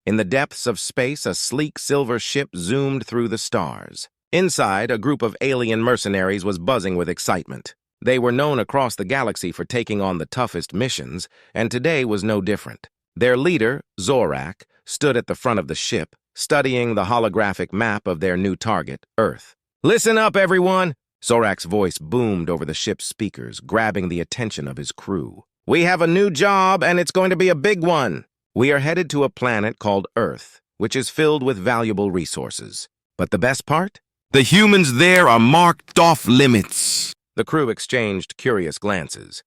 In the depths of space, a sleek silver ship zoomed through the stars. Inside, a group of alien mercenaries was buzzing with excitement. They were known across the galaxy for taking on the toughest missions, and today was no different. Their leader, Zorak, stood at the front of the ship, studying the holographic map of their new target, Earth. "Listen up, everyone!" Zorak's voice boomed over the ship's speakers, grabbing the attention of his crew. "We have a new job, and it's going to be a big one. We are headed to a planet called Earth, which is filled with valuable resources. But the best part? The humans there are marked off limits." The crew exchanged curious glances.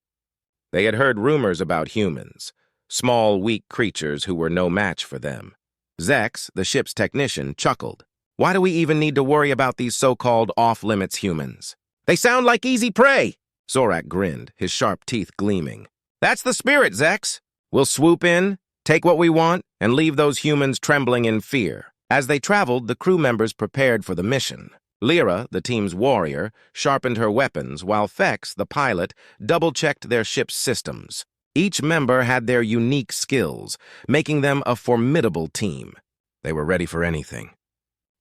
They had heard rumors about humans, small, weak creatures who were no match for them. Zex, the ship's technician, chuckled. "Why do we even need to worry about these so-called off-limits humans? They sound like easy prey." Zorak grinned, his sharp teeth gleaming. "That's the spirit, Zex. We'll swoop in, take what we want, and leave those humans trembling in fear." As they traveled, the crew members prepared for the mission. Lyra, the team's warrior, sharpened her weapons, while Fex, the pilot, double-checked their ship's systems. Each member had their unique skills, making them a formidable team. They were ready for anything.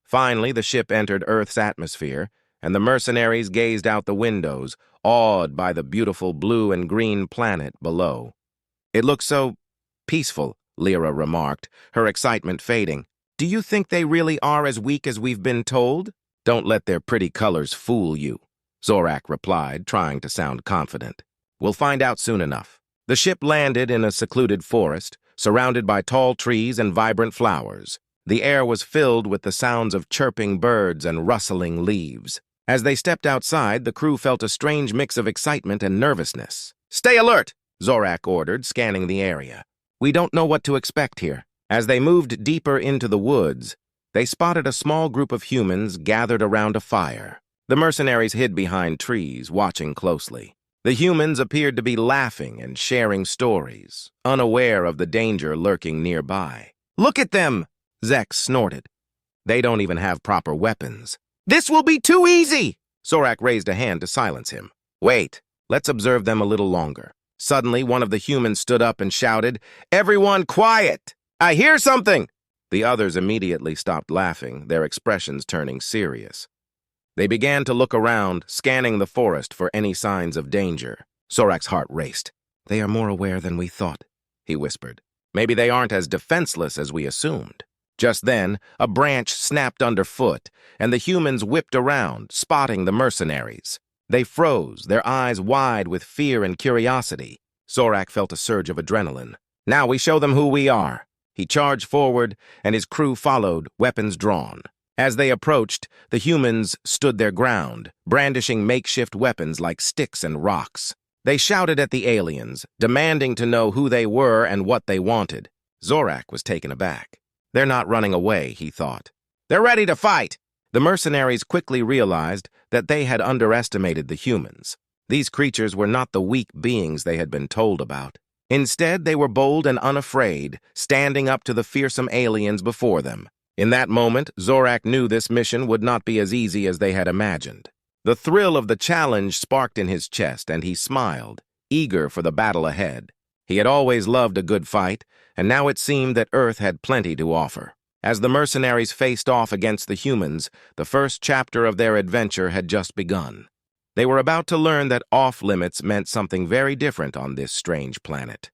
Finally, the ship entered Earth's atmosphere, and the mercenaries gazed out the windows, awed by the beautiful blue and green planet below. "It looks so peaceful," Lyra remarked, her excitement fading. "Do you think they really are as weak as we've been told?" "Don't let their pretty colors fool you," Zorak replied, trying to sound confident. "We'll find out soon enough." The ship landed in a secluded forest, surrounded by tall trees and vibrant flowers. The air was filled with the sounds of chirping birds and rustling leaves. As they stepped outside, the crew felt a strange mix of excitement and nervousness. "Stay alert!" Zorak ordered, scanning the area. "We don't know what to expect here." As they moved deeper into the woods, they spotted a small group of humans gathered around a fire. The mercenaries hid behind trees, watching closely. The humans appeared to be laughing and sharing stories, unaware of the danger lurking nearby. "Look at them!" Zex snorted. "They don't even have proper weapons." "This will be too easy!" Zorak raised a hand to silence him. "Wait, let's observe them a little longer." Suddenly, one of the humans stood up and shouted, "Everyone quiet! I hear something!" The others immediately stopped laughing, their expressions turning serious. They began to look around, scanning the forest for any signs of danger. Zorak's heart raced. "They are more aware than we thought," he whispered. "Maybe they aren't as defenseless as we assumed." Just then, a branch snapped underfoot, and the humans whipped around, spotting the mercenaries. They froze, their eyes wide with fear and curiosity. Zorak felt a surge of adrenaline. "Now we show them who we are." He charged forward, and his crew followed, weapons drawn. As they approached, the humans stood their ground, brandishing makeshift weapons like sticks and rocks. They shouted at the aliens, demanding to know who they were and what they wanted. Zorak was taken aback. "They're not running away," he thought. "They're ready to fight!" The mercenaries quickly realized that they had underestimated the humans. These creatures were not the weak beings they had been told about. Instead, they were bold and unafraid, standing up to the fearsome aliens before them. In that moment, Zorak knew this mission would not be as easy as they had imagined. The thrill of the challenge sparked in his chest, and he smiled, eager for the battle ahead. He had always loved a good fight, and now it seemed that Earth had plenty to offer. As the mercenaries faced off against the humans, the first chapter of their adventure had just begun. They were about to learn that off-limits meant something very different on this strange planet.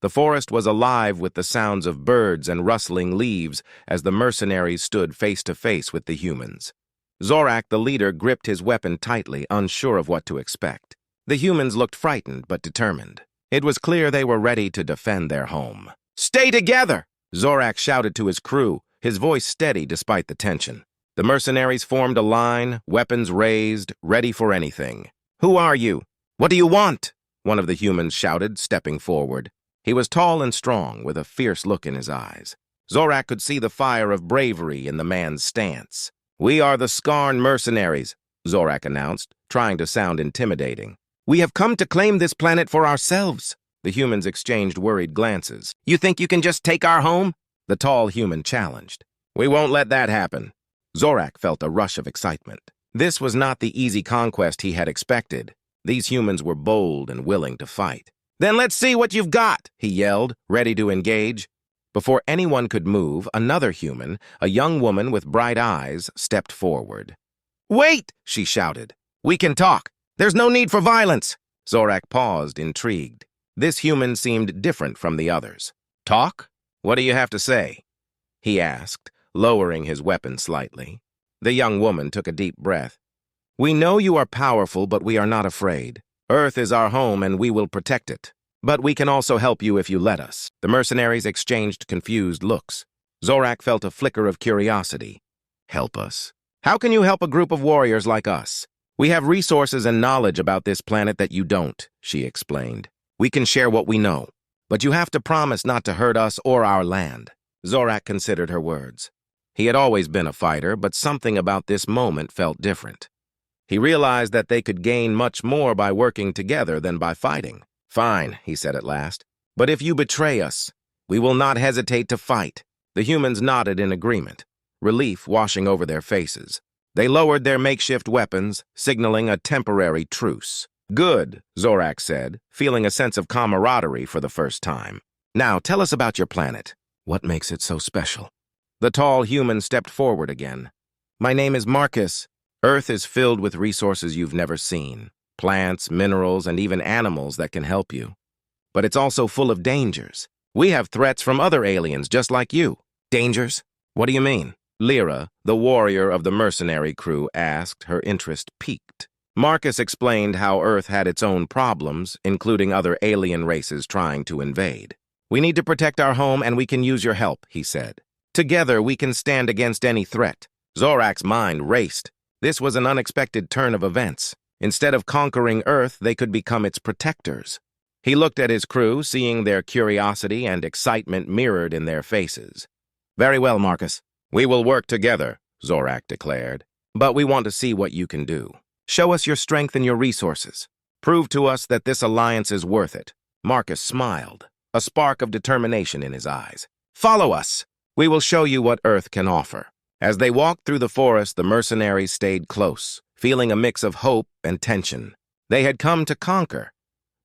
The forest was alive with the sounds of birds and rustling leaves as the mercenaries stood face to face with the humans. Zorak, the leader, gripped his weapon tightly, unsure of what to expect. The humans looked frightened but determined. It was clear they were ready to defend their home. "Stay together!" Zorak shouted to his crew, his voice steady despite the tension. The mercenaries formed a line, weapons raised, ready for anything. "Who are you? What do you want?" one of the humans shouted, stepping forward. He was tall and strong, with a fierce look in his eyes. Zorak could see the fire of bravery in the man's stance. "We are the Skarn mercenaries," Zorak announced, trying to sound intimidating. "We have come to claim this planet for ourselves." The humans exchanged worried glances. "You think you can just take our home?" the tall human challenged. "We won't let that happen." Zorak felt a rush of excitement. This was not the easy conquest he had expected. These humans were bold and willing to fight. "Then let's see what you've got," he yelled, ready to engage. Before anyone could move, another human, a young woman with bright eyes, stepped forward. "Wait!" she shouted. "We can talk. There's no need for violence." Zorak paused, intrigued. This human seemed different from the others. "Talk? What do you have to say?" he asked, lowering his weapon slightly. The young woman took a deep breath. "We know you are powerful, but we are not afraid. Earth is our home, and we will protect it. But we can also help you if you let us." The mercenaries exchanged confused looks. Zorak felt a flicker of curiosity. "Help us? How can you help a group of warriors like us? We have resources and knowledge about this planet that you don't," she explained. "We can share what we know, but you have to promise not to hurt us or our land." Zorak considered her words. He had always been a fighter, but something about this moment felt different. He realized that they could gain much more by working together than by fighting. "Fine," he said at last. "But if you betray us, we will not hesitate to fight." The humans nodded in agreement, relief washing over their faces. They lowered their makeshift weapons, signaling a temporary truce. "Good," Zorak said, feeling a sense of camaraderie for the first time. "Now tell us about your planet. What makes it so special?" The tall human stepped forward again. "My name is Marcus. Earth is filled with resources you've never seen. Plants, minerals, and even animals that can help you. But it's also full of dangers. We have threats from other aliens just like you." "Dangers? What do you mean?" Lyra, the warrior of the mercenary crew, asked, her interest piqued. Marcus explained how Earth had its own problems, including other alien races trying to invade. "We need to protect our home, and we can use your help," he said. "Together, we can stand against any threat." Zorak's mind raced. This was an unexpected turn of events. Instead of conquering Earth, they could become its protectors. He looked at his crew, seeing their curiosity and excitement mirrored in their faces. "Very well, Marcus. We will work together," Zorak declared. "But we want to see what you can do. Show us your strength and your resources. Prove to us that this alliance is worth it." Marcus smiled, a spark of determination in his eyes. "Follow us. We will show you what Earth can offer." As they walked through the forest, the mercenaries stayed close, feeling a mix of hope and tension. They had come to conquer,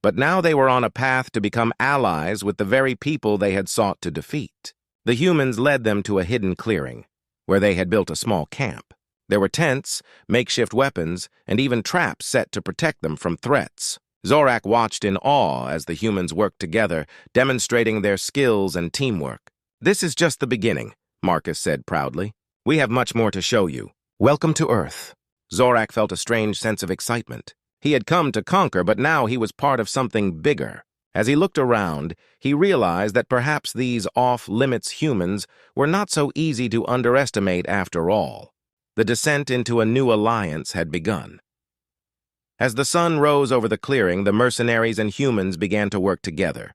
but now they were on a path to become allies with the very people they had sought to defeat. The humans led them to a hidden clearing, where they had built a small camp. There were tents, makeshift weapons, and even traps set to protect them from threats. Zorak watched in awe as the humans worked together, demonstrating their skills and teamwork. "This is just the beginning," Marcus said proudly. "We have much more to show you. Welcome to Earth." Zorak felt a strange sense of excitement. He had come to conquer, but now he was part of something bigger. As he looked around, he realized that perhaps these off-limits humans were not so easy to underestimate after all. The descent into a new alliance had begun. As the sun rose over the clearing, the mercenaries and humans began to work together.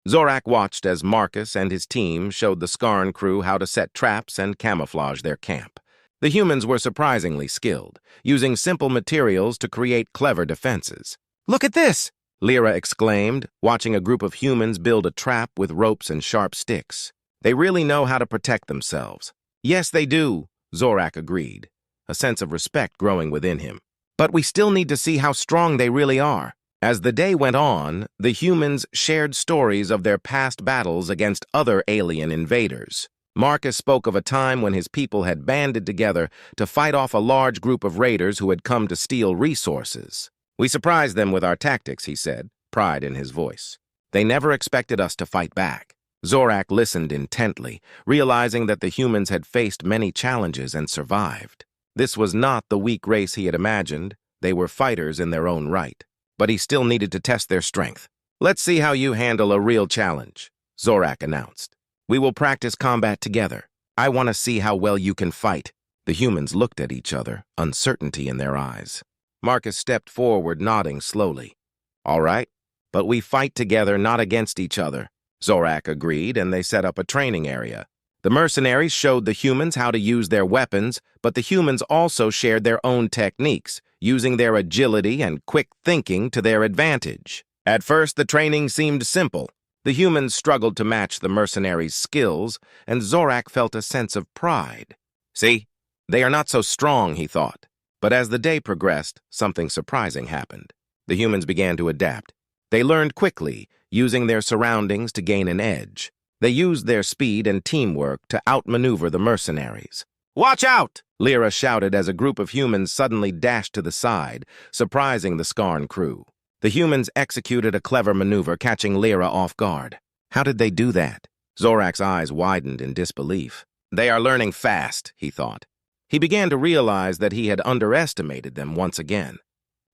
Zorak watched as Marcus and his team showed the Skarn crew how to set traps and camouflage their camp. The humans were surprisingly skilled, using simple materials to create clever defenses. "Look at this!" Lyra exclaimed, watching a group of humans build a trap with ropes and sharp sticks. "They really know how to protect themselves." "Yes, they do," Zorak agreed, a sense of respect growing within him. "But we still need to see how strong they really are." As the day went on, the humans shared stories of their past battles against other alien invaders. Marcus spoke of a time when his people had banded together to fight off a large group of raiders who had come to steal resources. "We surprised them with our tactics," he said, pride in his voice. "They never expected us to fight back." Zorak listened intently, realizing that the humans had faced many challenges and survived. This was not the weak race he had imagined. They were fighters in their own right. But he still needed to test their strength. "Let's see how you handle a real challenge," Zorak announced. "We will practice combat together. I want to see how well you can fight." The humans looked at each other, uncertainty in their eyes. Marcus stepped forward, nodding slowly. "All right, but we fight together, not against each other." Zorak agreed, and they set up a training area. The mercenaries showed the humans how to use their weapons, but the humans also shared their own techniques, using their agility and quick thinking to their advantage. At first, the training seemed simple. The humans struggled to match the mercenaries' skills, and Zorak felt a sense of pride. "See, they are not so strong," he thought. But as the day progressed, something surprising happened. The humans began to adapt. They learned quickly, using their surroundings to gain an edge. They used their speed and teamwork to outmaneuver the mercenaries. "Watch out!" Lyra shouted as a group of humans suddenly dashed to the side, surprising the Skarn crew. The humans executed a clever maneuver, catching Lyra off guard. How did they do that? Zorak's eyes widened in disbelief. They are learning fast, he thought. He began to realize that he had underestimated them once again.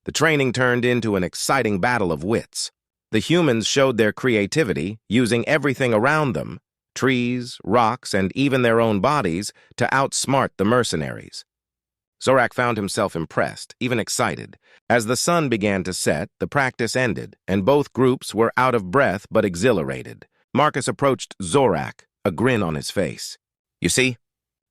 The training turned into an exciting battle of wits. The humans showed their creativity, using everything around them, trees, rocks, and even their own bodies, to outsmart the mercenaries. Zorak found himself impressed, even excited. As the sun began to set, the practice ended, and both groups were out of breath but exhilarated. Marcus approached Zorak, a grin on his face. "You see,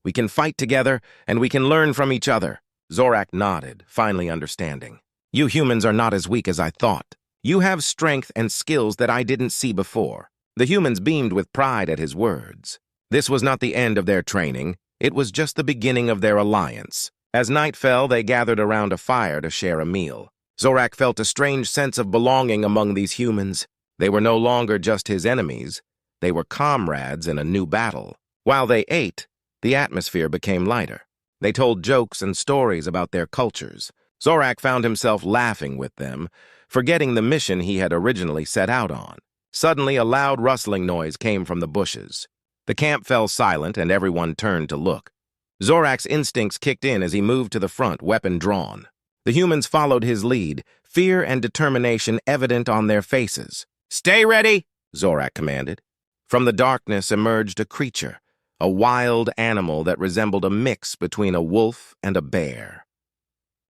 we can fight together, and we can learn from each other." Zorak nodded, finally understanding. "You humans are not as weak as I thought. You have strength and skills that I didn't see before." The humans beamed with pride at his words. This was not the end of their training. It was just the beginning of their alliance. As night fell, they gathered around a fire to share a meal. Zorak felt a strange sense of belonging among these humans. They were no longer just his enemies. They were comrades in a new battle. While they ate, the atmosphere became lighter. They told jokes and stories about their cultures. Zorak found himself laughing with them, forgetting the mission he had originally set out on. Suddenly, a loud rustling noise came from the bushes. The camp fell silent, and everyone turned to look. Zorak's instincts kicked in as he moved to the front, weapon drawn. The humans followed his lead, fear and determination evident on their faces. "Stay ready," Zorak commanded. From the darkness emerged a creature, a wild animal that resembled a mix between a wolf and a bear.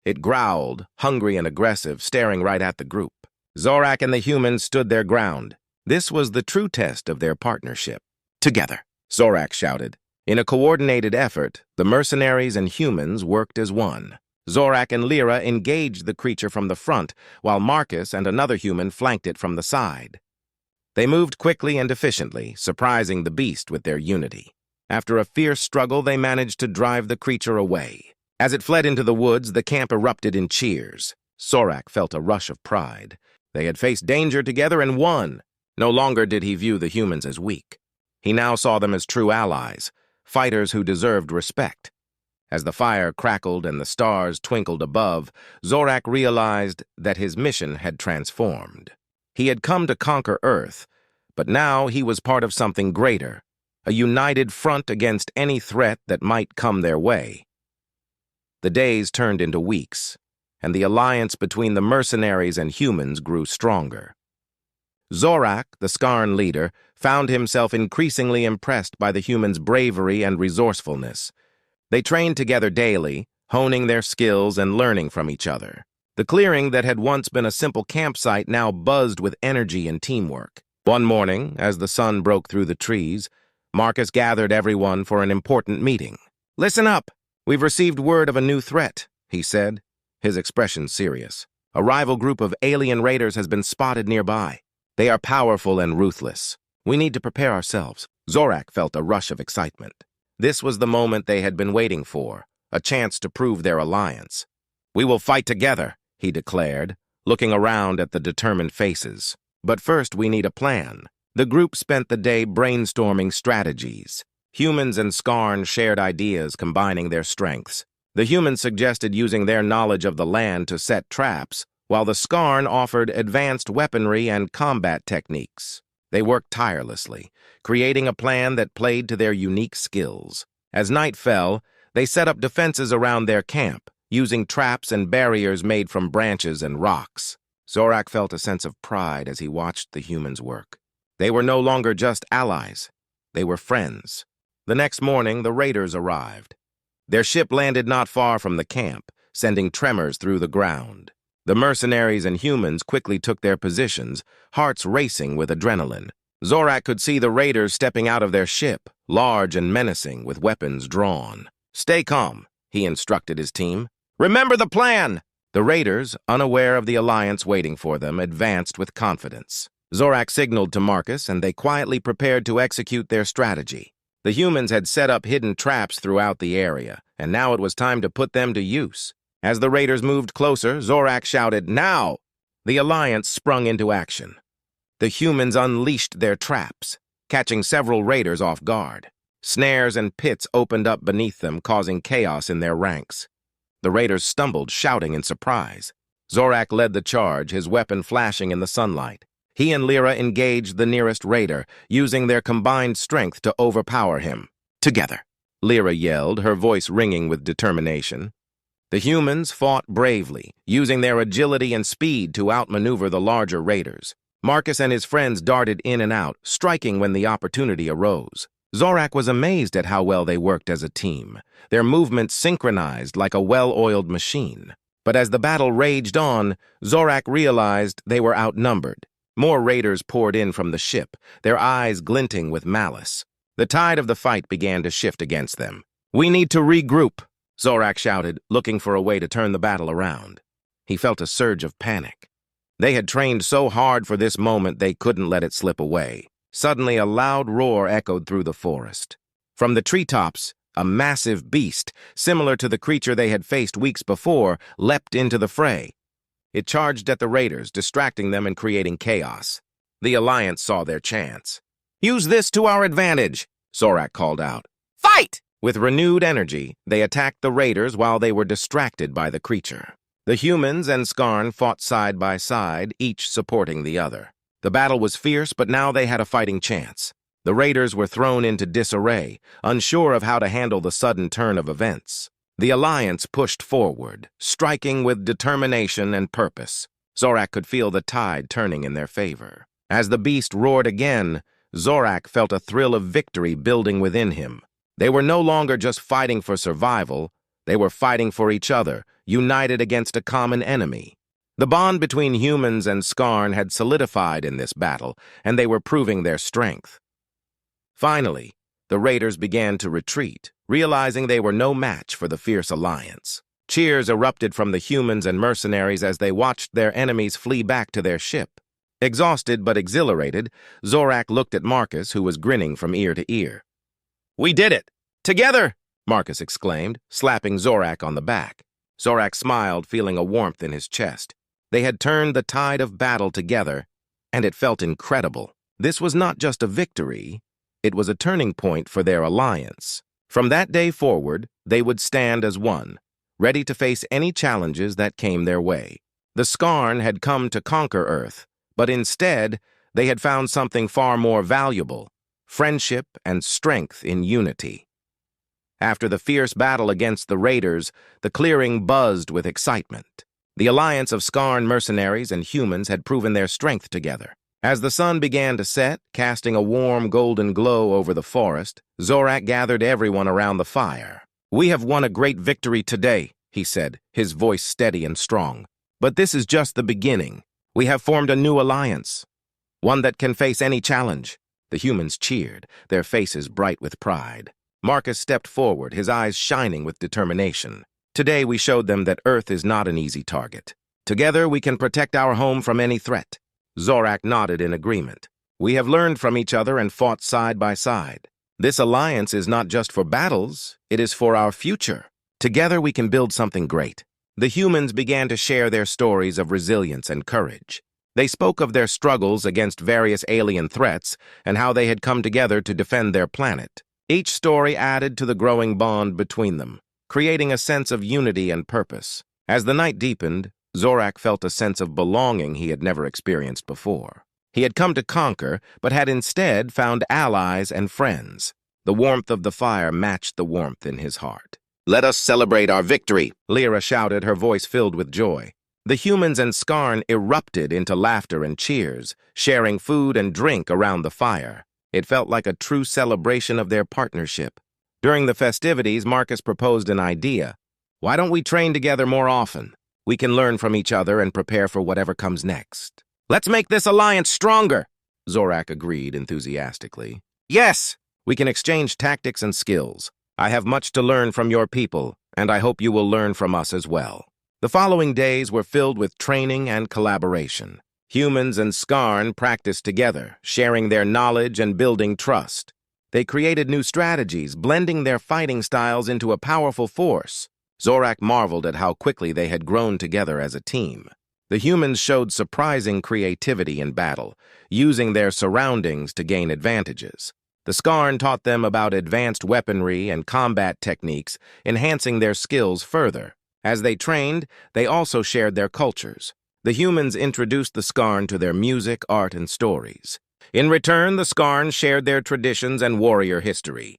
It growled, hungry and aggressive, staring right at the group. Zorak and the humans stood their ground. This was the true test of their partnership. "Together," Zorak shouted. In a coordinated effort, the mercenaries and humans worked as one. Zorak and Lyra engaged the creature from the front, while Marcus and another human flanked it from the side. They moved quickly and efficiently, surprising the beast with their unity. After a fierce struggle, they managed to drive the creature away. As it fled into the woods, the camp erupted in cheers. Zorak felt a rush of pride. They had faced danger together and won. No longer did he view the humans as weak. He now saw them as true allies, fighters who deserved respect. As the fire crackled and the stars twinkled above, Zorak realized that his mission had transformed. He had come to conquer Earth, but now he was part of something greater, a united front against any threat that might come their way. The days turned into weeks, and the alliance between the mercenaries and humans grew stronger. Zorak, the Skarn leader, found himself increasingly impressed by the humans' bravery and resourcefulness. They trained together daily, honing their skills and learning from each other. The clearing that had once been a simple campsite now buzzed with energy and teamwork. One morning, as the sun broke through the trees, Marcus gathered everyone for an important meeting. "Listen up! We've received word of a new threat," he said, his expression serious. "A rival group of alien raiders has been spotted nearby. They are powerful and ruthless. We need to prepare ourselves." Zorak felt a rush of excitement. This was the moment they had been waiting for, a chance to prove their alliance. "We will fight together," he declared, looking around at the determined faces. "But first we need a plan." The group spent the day brainstorming strategies. Humans and Skarn shared ideas, combining their strengths. The humans suggested using their knowledge of the land to set traps, while the Skarn offered advanced weaponry and combat techniques. They worked tirelessly, creating a plan that played to their unique skills. As night fell, they set up defenses around their camp, using traps and barriers made from branches and rocks. Zorak felt a sense of pride as he watched the humans work. They were no longer just allies. They were friends. The next morning, the raiders arrived. Their ship landed not far from the camp, sending tremors through the ground. The mercenaries and humans quickly took their positions, hearts racing with adrenaline. Zorak could see the raiders stepping out of their ship, large and menacing, with weapons drawn. "Stay calm," he instructed his team. "Remember the plan!" The raiders, unaware of the alliance waiting for them, advanced with confidence. Zorak signaled to Marcus, and they quietly prepared to execute their strategy. The humans had set up hidden traps throughout the area, and now it was time to put them to use. As the raiders moved closer, Zorak shouted, "Now!" The alliance sprung into action. The humans unleashed their traps, catching several raiders off guard. Snares and pits opened up beneath them, causing chaos in their ranks. The raiders stumbled, shouting in surprise. Zorak led the charge, his weapon flashing in the sunlight. He and Lyra engaged the nearest raider, using their combined strength to overpower him. Together, Lyra yelled, her voice ringing with determination. The humans fought bravely, using their agility and speed to outmaneuver the larger raiders. Marcus and his friends darted in and out, striking when the opportunity arose. Zorak was amazed at how well they worked as a team, their movements synchronized like a well-oiled machine. But as the battle raged on, Zorak realized they were outnumbered. More raiders poured in from the ship, their eyes glinting with malice. The tide of the fight began to shift against them. "We need to regroup," Zorak shouted, looking for a way to turn the battle around. He felt a surge of panic. They had trained so hard for this moment they couldn't let it slip away. Suddenly, a loud roar echoed through the forest. From the treetops, a massive beast, similar to the creature they had faced weeks before, leapt into the fray. It charged at the raiders, distracting them and creating chaos. The Alliance saw their chance. "Use this to our advantage," Zorak called out. "Fight!" With renewed energy, they attacked the raiders while they were distracted by the creature. The humans and Skarn fought side by side, each supporting the other. The battle was fierce, but now they had a fighting chance. The raiders were thrown into disarray, unsure of how to handle the sudden turn of events. The Alliance pushed forward, striking with determination and purpose. Zorak could feel the tide turning in their favor. As the beast roared again, Zorak felt a thrill of victory building within him. They were no longer just fighting for survival, they were fighting for each other, united against a common enemy. The bond between humans and Skarn had solidified in this battle, and they were proving their strength. Finally, the raiders began to retreat, realizing they were no match for the fierce Alliance. Cheers erupted from the humans and mercenaries as they watched their enemies flee back to their ship. Exhausted but exhilarated, Zorak looked at Marcus, who was grinning from ear to ear. "We did it! Together!" Marcus exclaimed, slapping Zorak on the back. Zorak smiled, feeling a warmth in his chest. They had turned the tide of battle together, and it felt incredible. This was not just a victory, it was a turning point for their alliance. From that day forward, they would stand as one, ready to face any challenges that came their way. The Skarn had come to conquer Earth, but instead, they had found something far more valuable: friendship and strength in unity. After the fierce battle against the raiders, the clearing buzzed with excitement. The alliance of Skarn mercenaries and humans had proven their strength together. As the sun began to set, casting a warm golden glow over the forest, Zorak gathered everyone around the fire. "We have won a great victory today," he said, his voice steady and strong. "But this is just the beginning. We have formed a new alliance, one that can face any challenge." The humans cheered, their faces bright with pride. Marcus stepped forward, his eyes shining with determination. "Today we showed them that Earth is not an easy target. Together we can protect our home from any threat." Zorak nodded in agreement. "We have learned from each other and fought side by side. This alliance is not just for battles, it is for our future. Together we can build something great." The humans began to share their stories of resilience and courage. They spoke of their struggles against various alien threats and how they had come together to defend their planet. Each story added to the growing bond between them, creating a sense of unity and purpose. As the night deepened, Zorak felt a sense of belonging he had never experienced before. He had come to conquer, but had instead found allies and friends. The warmth of the fire matched the warmth in his heart. "Let us celebrate our victory," Lyra shouted, her voice filled with joy. The humans and Skarn erupted into laughter and cheers, sharing food and drink around the fire. It felt like a true celebration of their partnership. During the festivities, Marcus proposed an idea. "Why don't we train together more often? We can learn from each other and prepare for whatever comes next." "Let's make this alliance stronger," Zorak agreed enthusiastically. "Yes, we can exchange tactics and skills. I have much to learn from your people, and I hope you will learn from us as well." The following days were filled with training and collaboration. Humans and Skarn practiced together, sharing their knowledge and building trust. They created new strategies, blending their fighting styles into a powerful force. Zorak marveled at how quickly they had grown together as a team. The humans showed surprising creativity in battle, using their surroundings to gain advantages. The Skarn taught them about advanced weaponry and combat techniques, enhancing their skills further. As they trained, they also shared their cultures. The humans introduced the Skarn to their music, art, and stories. In return, the Skarn shared their traditions and warrior history.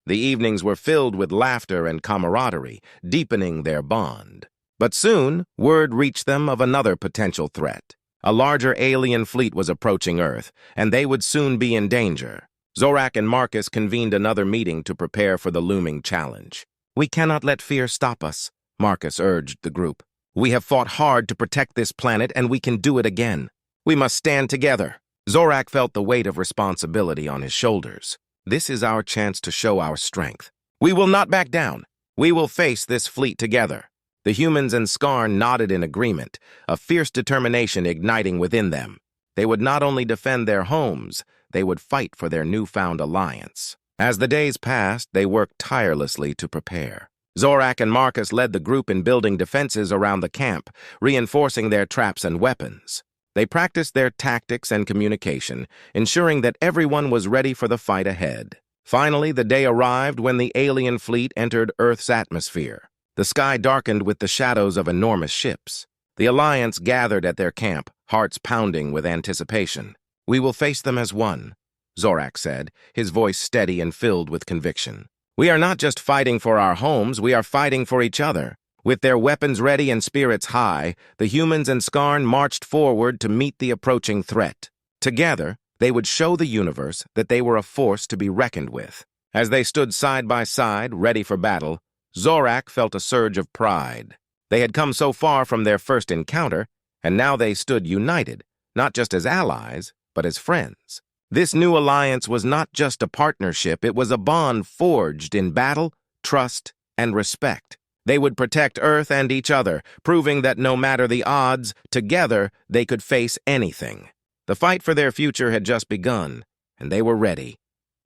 The evenings were filled with laughter and camaraderie, deepening their bond. But soon, word reached them of another potential threat. A larger alien fleet was approaching Earth, and they would soon be in danger. Zorak and Marcus convened another meeting to prepare for the looming challenge. "We cannot let fear stop us," Marcus urged the group. "We have fought hard to protect this planet, and we can do it again. We must stand together." Zorak felt the weight of responsibility on his shoulders. "This is our chance to show our strength. We will not back down. We will face this fleet together." The humans and Skarn nodded in agreement, a fierce determination igniting within them. They would not only defend their homes, they would fight for their newfound alliance. As the days passed, they worked tirelessly to prepare. Zorak and Marcus led the group in building defenses around the camp, reinforcing their traps and weapons. They practiced their tactics and communication, ensuring that everyone was ready for the fight ahead. Finally, the day arrived when the alien fleet entered Earth's atmosphere. The sky darkened with the shadows of enormous ships. The Alliance gathered at their camp, hearts pounding with anticipation. "We will face them as one," Zorak said, his voice steady and filled with conviction. "We are not just fighting for our homes, we are fighting for each other." With their weapons ready and spirits high, the humans and Skarn marched forward to meet the approaching threat. Together, they would show the universe that they were a force to be reckoned with. As they stood side by side, ready for battle, Zorak felt a surge of pride. They had come so far from their first encounter, and now they stood united, not just as allies, but as friends. This new alliance was not just a partnership, it was a bond forged in battle, trust, and respect. They would protect Earth and each other, proving that no matter the odds, together they could face anything. The fight for their future had just begun, and they were ready.